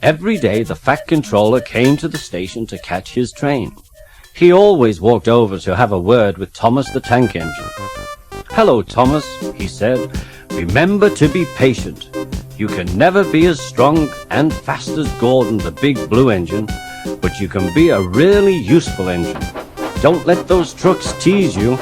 Every day the Fat Controller came to the station to catch his train. He always walked over to have a word with Thomas the Tank Engine. "Hello, Thomas," he said. "Remember to be patient. You can never be as strong and fast as Gordon the Big Blue Engine, but you can be a really useful engine. Don't let those trucks tease you."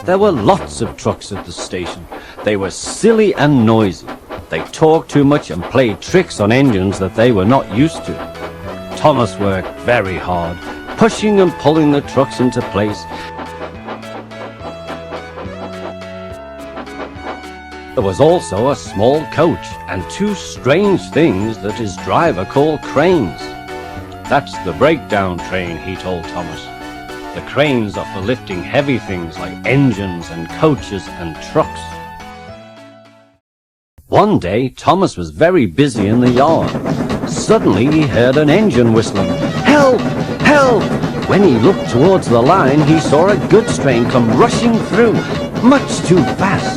There were lots of trucks at the station. They were silly and noisy. They talked too much and played tricks on engines that they were not used to. Thomas worked very hard, pushing and pulling the trucks into place. There was also a small coach and two strange things that his driver called cranes. "That's the breakdown train," he told Thomas. "The cranes are for lifting heavy things like engines and coaches and trucks." One day, Thomas was very busy in the yard. Suddenly, he heard an engine whistling. "Help! Help!" When he looked towards the line, he saw a goods train come rushing through, much too fast.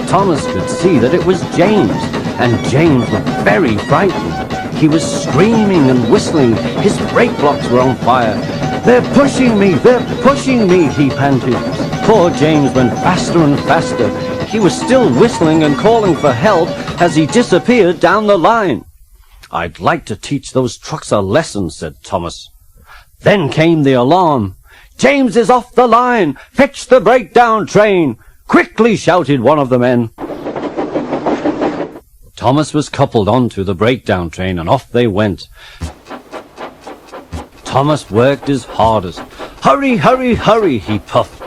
Thomas could see that it was James, and James looked very frightened. He was screaming and whistling. His brake blocks were on fire. "They're pushing me! They're pushing me!" he panted. Poor James went faster and faster. He was still whistling and calling for help as he disappeared down the line. "I'd like to teach those trucks a lesson," said Thomas. Then came the alarm. "James is off the line! Fetch the breakdown train! Quickly!" shouted one of the men. Thomas was coupled onto the breakdown train, and off they went. Thomas worked his hardest. "Hurry, hurry, hurry," he puffed.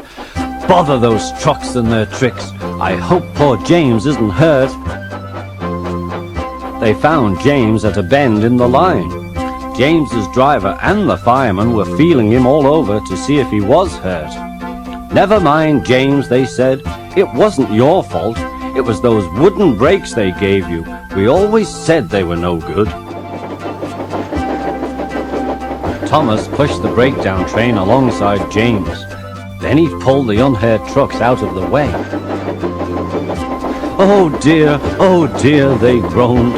"Bother those trucks and their tricks. I hope poor James isn't hurt." They found James at a bend in the line. James's driver and the fireman were feeling him all over to see if he was hurt. "Never mind, James," they said. "It wasn't your fault. It was those wooden brakes they gave you. We always said they were no good." Thomas pushed the breakdown train alongside James. Then he pulled the unhurt trucks out of the way. "Oh dear," they groaned.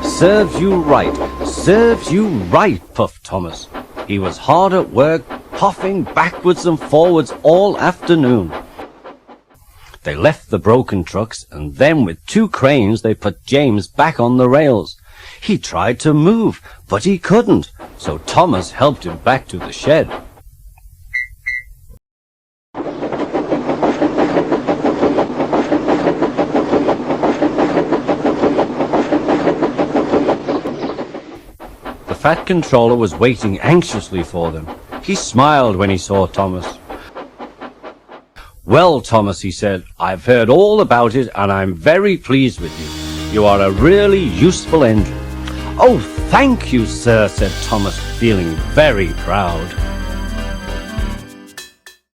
"Serves you right, serves you right," puffed Thomas. He was hard at work, puffing backwards and forwards all afternoon. They left the broken trucks, and then with two cranes they put James back on the rails. He tried to move, but he couldn't, so Thomas helped him back to the shed. The Fat Controller was waiting anxiously for them. He smiled when he saw Thomas. "Well, Thomas," he said, "I've heard all about it, and I'm very pleased with you. You are a really useful engine." "Oh, thank you, sir," said Thomas, feeling very proud.